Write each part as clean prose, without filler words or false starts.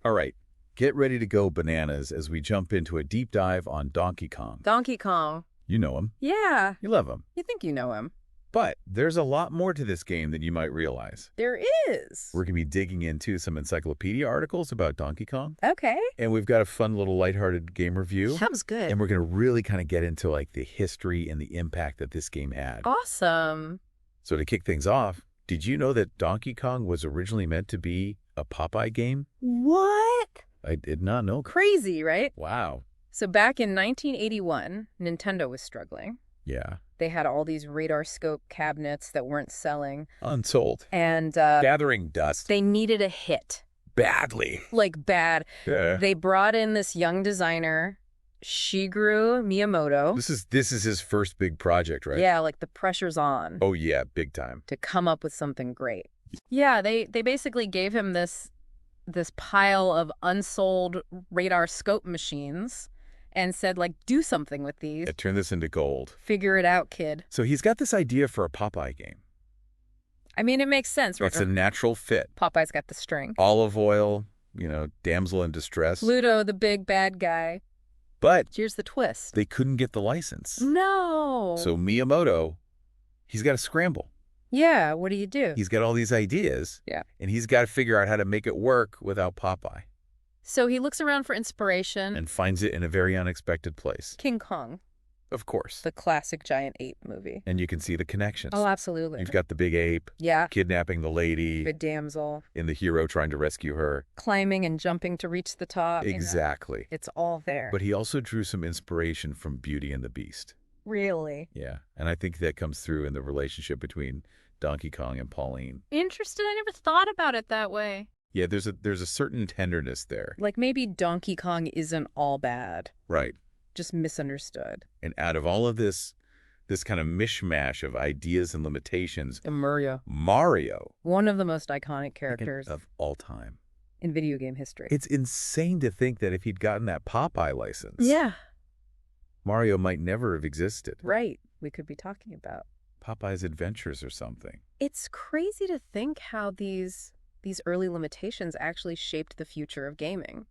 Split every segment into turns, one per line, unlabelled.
All right, get ready to go bananas as we jump into a deep dive on Donkey Kong.
Donkey Kong.
You know him.
Yeah.
You love him.
You think you know him.
But there's a lot more to this game than you might realize.
There is.
We're going to be digging into some encyclopedia articles about Donkey Kong.
Okay.
And we've got a fun little lighthearted game review.
Sounds good.
And we're going to really kind of get into like the history and the impact that this game had.
Awesome.
So to kick things off, did you know that Donkey Kong was originally meant to be a Popeye game?
What?
I did not know.
Crazy, right?
Wow.
So back in 1981, Nintendo was struggling.
Yeah.
They had all these radar scope cabinets that weren't selling.
Unsold.
And
Gathering dust.
they needed a hit.
Badly.
Like bad.
Yeah.
They brought in this young designer, Shigeru Miyamoto.
This is his first big project, right?
Yeah, like the pressure's on.
Oh, yeah, big time.
To come up with something great. Yeah, they basically gave him this pile of unsold radar scope machines and said, like, do something with these.
Yeah, turn this into gold.
Figure it out, kid.
So he's got this idea for a Popeye game.
I mean, it makes sense, right?
It's a natural fit.
Popeye's got the string.
Olive oil, damsel in distress.
Pluto, the big bad guy.
But
here's the twist.
they couldn't get the license.
No.
So Miyamoto, he's got to scramble.
Yeah, what do you do?
He's got all these ideas.
Yeah.
And he's got to figure out how to make it work without Popeye.
So he looks around for inspiration.
And finds it in a very unexpected place.
King Kong.
Of course.
The classic giant ape movie.
And you can see the connections.
Oh, absolutely.
You've got the big ape.
Yeah.
Kidnapping the lady.
The damsel.
And the hero trying to rescue her.
Climbing and jumping to reach the top.
Exactly.
It's all there.
But he also drew some inspiration from Beauty and the Beast.
Really?
Yeah. And I think that comes through in the relationship between Donkey Kong and Pauline.
Interesting. I never thought about it that way.
Yeah, there's a certain tenderness there.
Like maybe Donkey Kong isn't all bad.
Right.
Just misunderstood.
And out of all of this kind of mishmash of ideas and limitations, Mario,
one of the most iconic characters
of all time
in video game history.
It's insane to think that if he'd gotten that Popeye license,
yeah,
Mario might never have existed.
Right. We could be talking about
Popeye's Adventures or something.
It's crazy to think how these early limitations actually shaped the future of gaming.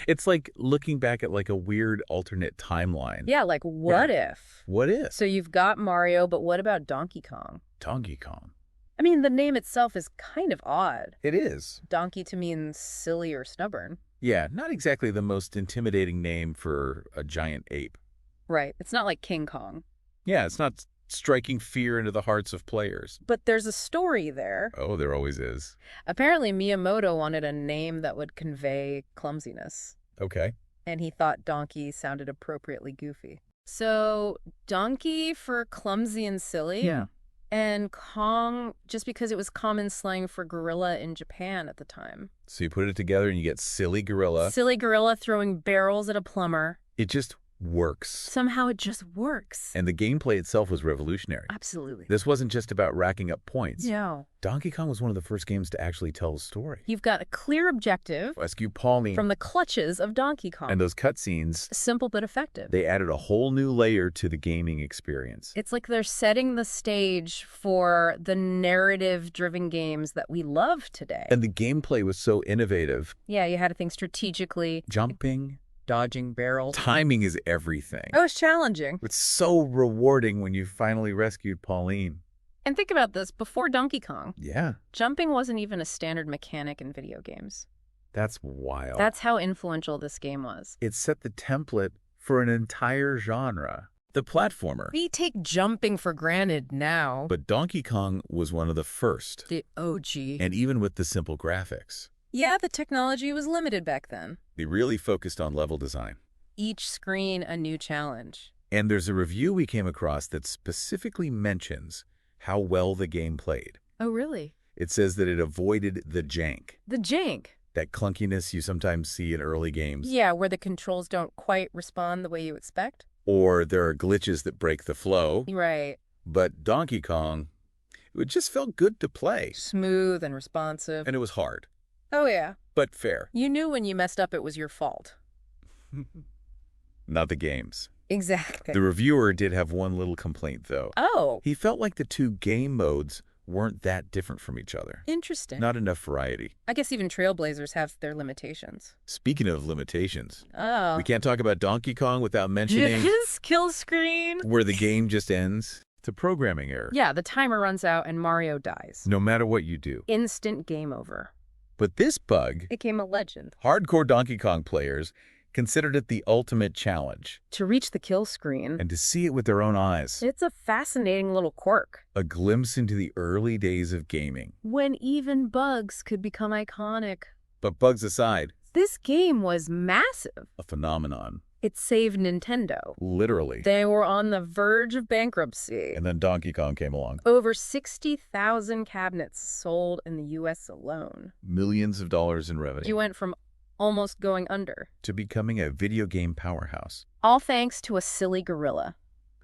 It's like looking back at like a weird alternate timeline.
Yeah, like what if?
What if?
So you've got Mario, but what about Donkey Kong?
Donkey Kong.
I mean, the name itself is kind of odd.
It is.
Donkey to mean silly or stubborn.
Yeah, not exactly the most intimidating name for a giant ape.
Right. It's not like King Kong.
Yeah, it's not striking fear into the hearts of players.
But there's a story there.
Oh, there always is.
Apparently, Miyamoto wanted a name that would convey clumsiness.
Okay.
And he thought donkey sounded appropriately goofy. So, donkey for clumsy and silly.
Yeah.
And Kong, just because it was common slang for gorilla in Japan at the time.
So you put it together and you get silly gorilla.
Silly gorilla throwing barrels at a plumber.
It just works.
Somehow it just works.
And the gameplay itself was revolutionary.
Absolutely.
This wasn't just about racking up points.
No.
Donkey Kong was one of the first games to actually tell a story.
You've got a clear objective.
Rescue Pauline.
From the clutches of Donkey Kong.
And those cutscenes.
Simple but effective.
They added a whole new layer to the gaming experience.
It's like they're setting the stage for the narrative-driven games that we love today.
And the gameplay was so innovative.
Yeah, you had to think strategically.
Jumping.
Dodging barrels.
Timing is everything.
Oh, it's challenging.
It's so rewarding when you finally rescued Pauline.
And think about this, before Donkey Kong.
Yeah.
Jumping wasn't even a standard mechanic in video games.
That's wild.
That's how influential this game was.
It set the template for an entire genre. The platformer.
We take jumping for granted now.
But Donkey Kong was one of the first.
The OG.
And even with the simple graphics.
Yeah, the technology was limited back then.
They really focused on level design.
Each screen a new challenge.
And there's a review we came across that specifically mentions how well the game played.
Oh, really?
It says that it avoided the jank.
The jank?
That clunkiness you sometimes see in early games.
Yeah, where the controls don't quite respond the way you expect.
Or there are glitches that break the flow.
Right.
But Donkey Kong, it just felt good to play.
Smooth and responsive.
And it was hard.
Oh, yeah.
But fair.
You knew when you messed up it was your fault.
Not the games.
Exactly.
The reviewer did have one little complaint, though.
Oh.
He felt like the two game modes weren't that different from each other.
Interesting.
Not enough variety.
I guess even Trailblazers have their limitations.
Speaking of limitations,
Oh.
we can't talk about Donkey Kong without mentioning
His kill screen.
where the game just ends. It's a programming error.
Yeah, the timer runs out and Mario dies.
No matter what you do.
Instant game over.
But this bug
Became a legend.
hardcore Donkey Kong players considered it the ultimate challenge.
To reach the kill screen.
And to see it with their own eyes.
It's a fascinating little quirk.
A glimpse into the early days of gaming.
When even bugs could become iconic.
But bugs aside,
This game was massive.
a phenomenon.
It saved Nintendo.
Literally.
They were on the verge of bankruptcy.
And then Donkey Kong came along.
Over 60,000 cabinets sold in the U.S. alone.
Millions of dollars in revenue.
You went from almost going under.
To becoming a video game powerhouse.
All thanks to a silly gorilla.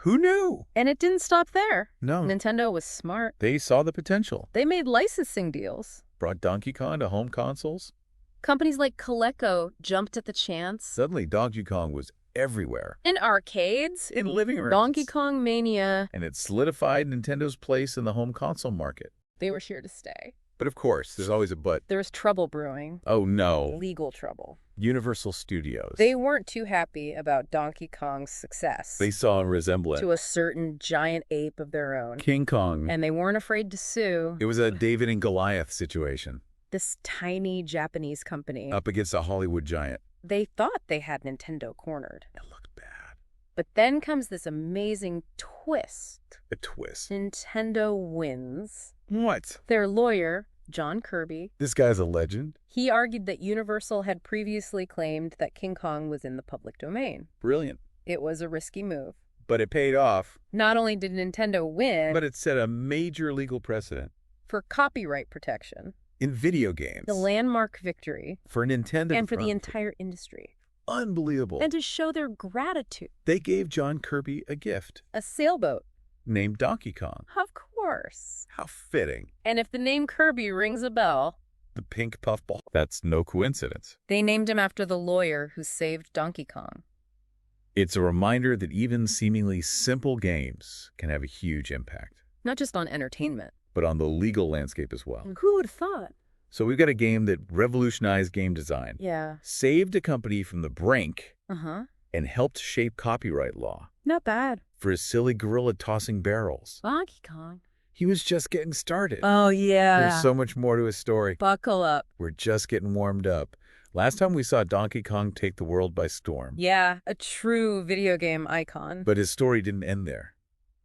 Who knew?
And it didn't stop there.
No.
Nintendo was smart.
They saw the potential.
They made licensing deals.
Brought Donkey Kong to home consoles.
Companies like Coleco jumped at the chance.
Suddenly, Donkey Kong was everywhere.
In arcades.
In living rooms.
Donkey Kong Mania.
And it solidified Nintendo's place in the home console market.
They were here to stay.
But of course, there's always a but.
There was trouble brewing.
Oh no.
Legal trouble.
Universal Studios.
They weren't too happy about Donkey Kong's success.
They saw a resemblance
to a certain giant ape of their own.
King Kong.
And they weren't afraid to sue.
It was a David and Goliath situation.
This tiny Japanese company.
Up against a Hollywood giant.
They thought they had Nintendo cornered.
It looked bad.
But then comes this amazing twist.
A twist.
Nintendo wins.
What?
Their lawyer, John Kirby.
This guy's a legend.
He argued that Universal had previously claimed that King Kong was in the public domain.
Brilliant.
It was a risky move.
But it paid off.
Not only did Nintendo win,
but it set a major legal precedent.
For copyright protection.
In video games.
The landmark victory.
For Nintendo.
And for the entire industry.
Unbelievable.
And to show their gratitude.
They gave John Kirby a gift.
A sailboat.
Named Donkey Kong.
Of course.
How fitting.
And if the name Kirby rings a bell.
The pink puffball. That's no coincidence.
They named him after the lawyer who saved Donkey Kong.
It's a reminder that even seemingly simple games can have a huge impact.
Not just on entertainment.
But on the legal landscape as well.
Who would have thought?
So we've got a game that revolutionized game design.
Yeah.
Saved a company from the brink.
Uh-huh.
And helped shape copyright law.
Not bad.
For a silly gorilla tossing barrels.
Donkey Kong.
He was just getting started.
Oh, yeah.
There's so much more to his story.
Buckle up.
We're just getting warmed up. Last time we saw Donkey Kong take the world by storm.
Yeah, a true video game icon.
But his story didn't end there.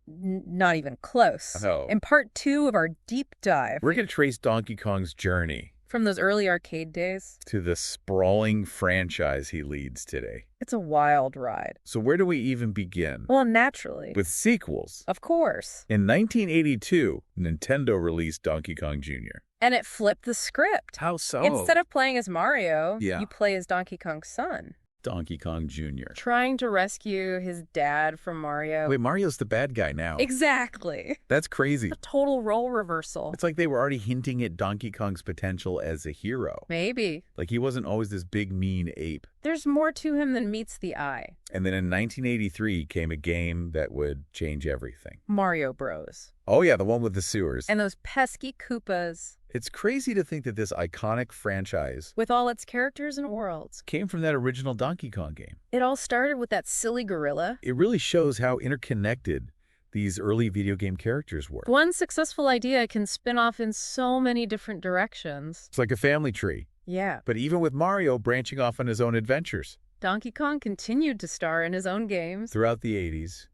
Not even close.
Oh.
In part 2 of our deep dive.
We're going to trace Donkey Kong's journey.
From those early arcade days.
To the sprawling franchise he leads today.
It's a wild ride.
So where do we even begin?
Well, naturally.
With sequels.
Of course.
In 1982, Nintendo released Donkey Kong Jr.
And it flipped the script.
How so?
Instead of playing as Mario,
Yeah.
you play as Donkey Kong's son.
Donkey Kong Jr.
Trying to rescue his dad from Mario.
Wait, Mario's the bad guy now.
Exactly.
That's crazy.
A total role reversal.
It's like they were already hinting at Donkey Kong's potential as a hero.
Maybe.
Like he wasn't always this big, mean ape.
There's more to him than meets the eye.
And then in 1983 came a game that would change everything.
Mario Bros.
Oh yeah, the one with the sewers.
And those pesky Koopas.
It's crazy to think that this iconic franchise,
with all its characters and worlds,
came from that original Donkey Kong game.
It all started with that silly gorilla.
It really shows how interconnected these early video game characters were.
One successful idea can spin off in so many different directions.
It's like a family tree.
Yeah.
But even with Mario branching off on his own adventures.
Donkey Kong continued to star in his own games.
Throughout the 80s.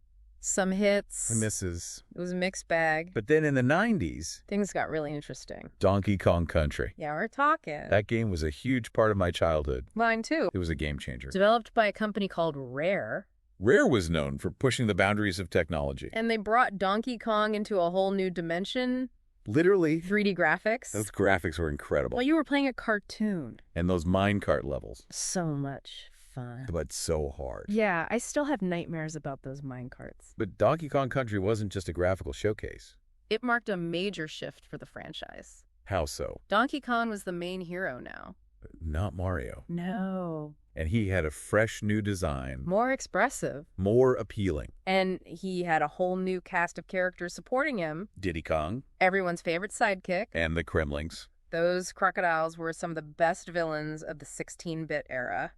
Some hits.
Some misses.
It was a mixed bag.
But then in the 90s...
things got really interesting.
Donkey Kong Country.
Yeah, we're talking.
That game was a huge part of my childhood.
Mine too.
It was a game changer.
Developed by a company called Rare.
Rare was known for pushing the boundaries of technology.
And they brought Donkey Kong into a whole new dimension.
Literally.
3D graphics.
Those graphics were incredible.
Well, you were playing a cartoon.
And those minecart levels.
So much fun.
But so hard.
Yeah, I still have nightmares about those minecarts.
But Donkey Kong Country wasn't just a graphical showcase.
It marked a major shift for the franchise.
How so?
Donkey Kong was the main hero now.
Not Mario.
No.
And he had a fresh new design.
More expressive.
More appealing.
And he had a whole new cast of characters supporting him.
Diddy Kong.
Everyone's favorite sidekick.
And the Kremlings.
Those crocodiles were some of the best villains of the 16-bit era.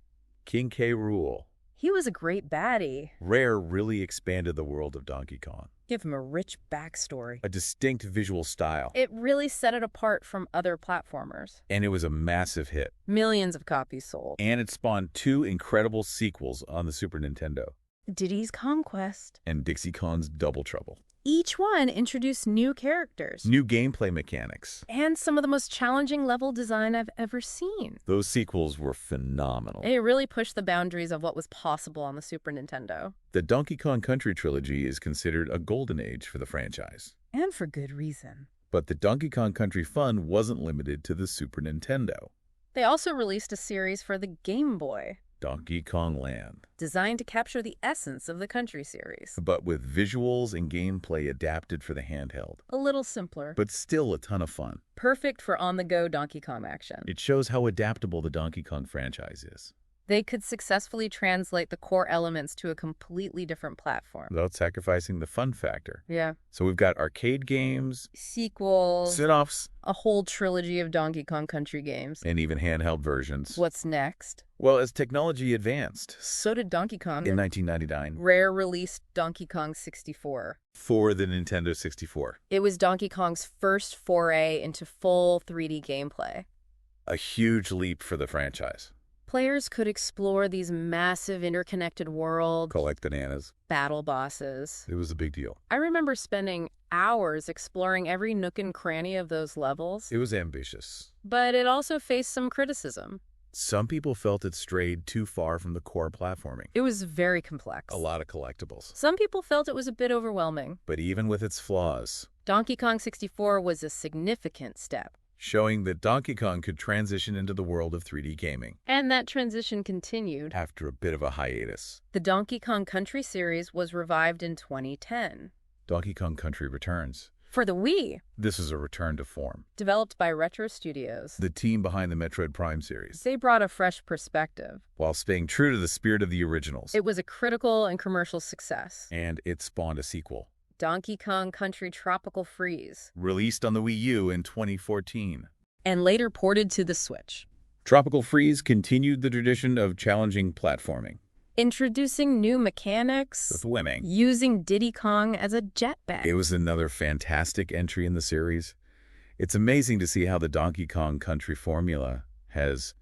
King K. Rool.
He was a great baddie.
Rare really expanded the world of Donkey Kong.
Give him a rich backstory.
A distinct visual style.
It really set it apart from other platformers.
And it was a massive hit.
Millions of copies sold.
And it spawned 2 incredible sequels on the Super Nintendo.
Diddy's Conquest.
And Dixie Kong's Double Trouble.
Each one introduced new characters.
New gameplay mechanics.
And some of the most challenging level design I've ever seen.
Those sequels were phenomenal.
It really pushed the boundaries of what was possible on the Super Nintendo.
The Donkey Kong Country trilogy is considered a golden age for the franchise.
And for good reason.
But the Donkey Kong Country fun wasn't limited to the Super Nintendo.
They also released a series for the Game Boy.
Donkey Kong Land.
Designed to capture the essence of the Country series.
But with visuals and gameplay adapted for the handheld.
A little simpler.
But still a ton of fun.
Perfect for on-the-go Donkey Kong action.
It shows how adaptable the Donkey Kong franchise is.
They could successfully translate the core elements to a completely different platform.
Without sacrificing the fun factor.
Yeah.
So we've got arcade games,
sequels,
spin-offs,
a whole trilogy of Donkey Kong Country games.
And even handheld versions.
What's next?
Well, as technology advanced.
So did Donkey Kong.
In 1999.
Rare released Donkey Kong 64.
For the Nintendo 64.
It was Donkey Kong's first foray into full 3D gameplay.
A huge leap for the franchise.
Players could explore these massive interconnected worlds.
Collect bananas.
Battle bosses.
It was a big deal.
I remember spending hours exploring every nook and cranny of those levels.
It was ambitious.
But it also faced some criticism.
Some people felt it strayed too far from the core platforming.
It was very complex.
A lot of collectibles.
Some people felt it was a bit overwhelming.
But even with its flaws,
Donkey Kong 64 was a significant step.
Showing that Donkey Kong could transition into the world of 3D gaming.
And that transition continued.
After a bit of a hiatus.
The Donkey Kong Country series was revived in 2010.
Donkey Kong Country returns.
For the Wii.
This is a return to form.
Developed by Retro Studios.
The team behind the Metroid Prime series.
They brought a fresh perspective.
While staying true to the spirit of the originals.
It was a critical and commercial success.
And it spawned a sequel.
Donkey Kong Country Tropical Freeze.
Released on the Wii U in 2014.
And later ported to the Switch.
Tropical Freeze continued the tradition of challenging platforming.
Introducing new mechanics.
Swimming.
Using Diddy Kong as a jetpack.
It was another fantastic entry in the series. It's amazing to see how the Donkey Kong Country formula has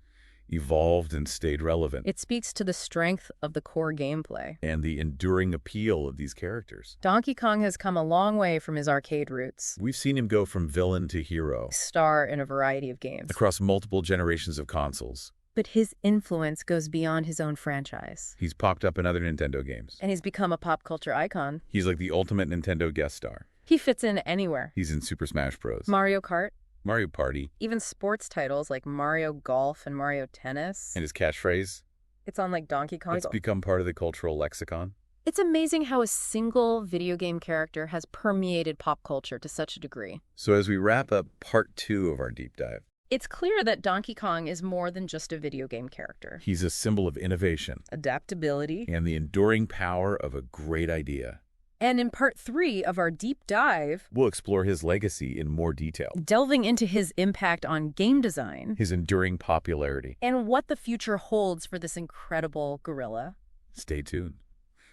evolved and stayed relevant.
It speaks to the strength of the core gameplay.
And the enduring appeal of these characters.
Donkey Kong has come a long way from his arcade roots.
We've seen him go from villain to hero.
Star in a variety of games.
Across multiple generations of consoles.
But his influence goes beyond his own franchise.
He's popped up in other Nintendo games.
And he's become a pop culture icon.
He's like the ultimate Nintendo guest star.
He fits in anywhere.
He's in Super Smash Bros.
Mario Kart.
Mario Party.
Even sports titles like Mario Golf and Mario Tennis.
And his catchphrase.
It's on like Donkey Kong.
It's become part of the cultural lexicon.
It's amazing how a single video game character has permeated pop culture to such a degree.
So as we wrap up part 2 of our deep dive.
It's clear that Donkey Kong is more than just a video game character.
He's a symbol of innovation.
Adaptability.
And the enduring power of a great idea.
And in part 3 of our deep dive,
we'll explore his legacy in more detail.
Delving into his impact on game design.
His enduring popularity.
And what the future holds for this incredible gorilla.
Stay tuned.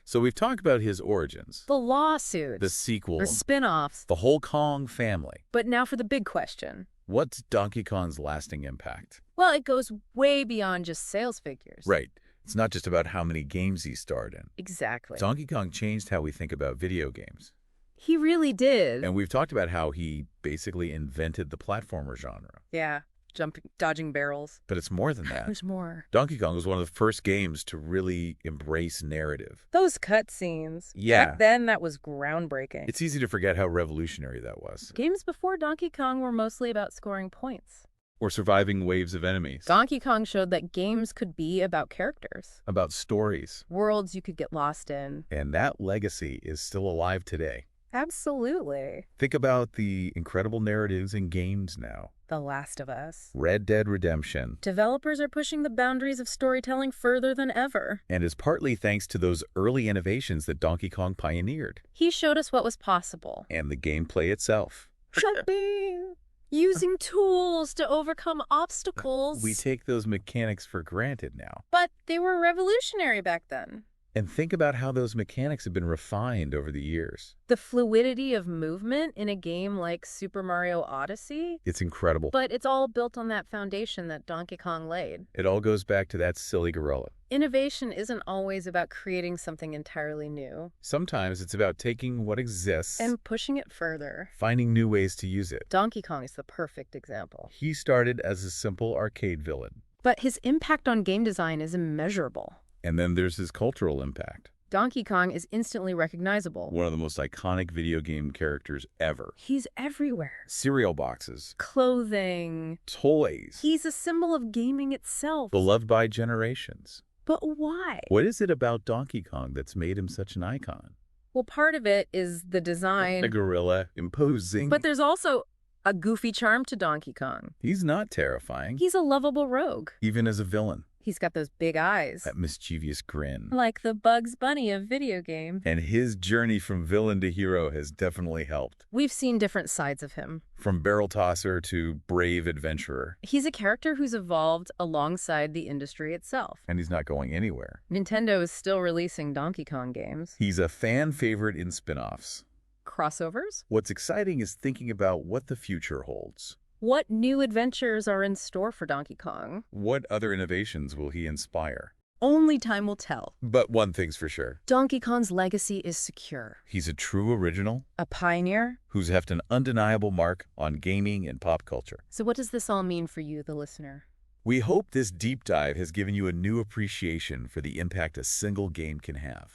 So we've talked about his origins.
The lawsuits.
The sequel.
Or spin-offs.
The whole Kong family.
But now for the big question.
What's Donkey Kong's lasting impact?
Well, it goes way beyond just sales figures.
Right. It's not just about how many games he starred in.
Exactly.
Donkey Kong changed how we think about video games.
He really did.
And we've talked about how he basically invented the platformer genre.
Yeah, dodging barrels.
But it's more than that.
There's more.
Donkey Kong was one of the first games to really embrace narrative.
Those cutscenes.
Yeah.
Back then, that was groundbreaking.
It's easy to forget how revolutionary that was.
Games before Donkey Kong were mostly about scoring points.
Or surviving waves of enemies.
Donkey Kong showed that games could be about characters.
About stories.
Worlds you could get lost in.
And that legacy is still alive today.
Absolutely.
Think about the incredible narratives in games now.
The Last of Us.
Red Dead Redemption.
Developers are pushing the boundaries of storytelling further than ever.
And is partly thanks to those early innovations that Donkey Kong pioneered.
He showed us what was possible.
And the gameplay itself.
Jumping! Using tools to overcome obstacles.
We take those mechanics for granted now.
But they were revolutionary back then.
And think about how those mechanics have been refined over the years.
The fluidity of movement in a game like Super Mario Odyssey.
It's incredible.
But it's all built on that foundation that Donkey Kong laid.
It all goes back to that silly gorilla.
Innovation isn't always about creating something entirely new.
Sometimes it's about taking what exists
and pushing it further.
Finding new ways to use it.
Donkey Kong is the perfect example.
He started as a simple arcade villain.
But his impact on game design is immeasurable.
And then there's his cultural impact.
Donkey Kong is instantly recognizable.
One of the most iconic video game characters ever.
He's everywhere.
Cereal boxes.
Clothing.
Toys.
He's a symbol of gaming itself.
Beloved by generations.
But why?
What is it about Donkey Kong that's made him such an icon?
Well, part of it is the design.
The gorilla, imposing.
But there's also a goofy charm to Donkey Kong.
He's not terrifying.
He's a lovable rogue.
Even as a villain.
He's got those big eyes.
That mischievous grin.
Like the Bugs Bunny of video games.
And his journey from villain to hero has definitely helped.
We've seen different sides of him.
From barrel tosser to brave adventurer.
He's a character who's evolved alongside the industry itself.
And he's not going anywhere.
Nintendo is still releasing Donkey Kong games.
He's a fan favorite in spin-offs.
Crossovers?
What's exciting is thinking about what the future holds.
What new adventures are in store for Donkey Kong?
What other innovations will he inspire?
Only time will tell.
But one thing's for sure.
Donkey Kong's legacy is secure.
He's a true original.
A pioneer.
Who's left an undeniable mark on gaming and pop culture.
So what does this all mean for you, the listener?
We hope this deep dive has given you a new appreciation for the impact a single game can have.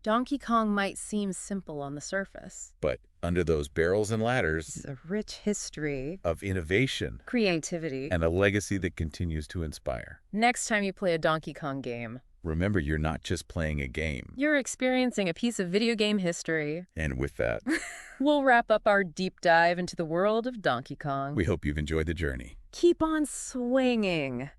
Donkey Kong might seem simple on the surface.
But under those barrels and ladders
is a rich history
of innovation,
creativity,
and a legacy that continues to inspire.
Next time you play a Donkey Kong game,
remember you're not just playing a game.
You're experiencing a piece of video game history.
And with that,
we'll wrap up our deep dive into the world of Donkey Kong.
We hope you've enjoyed the journey.
Keep on swinging.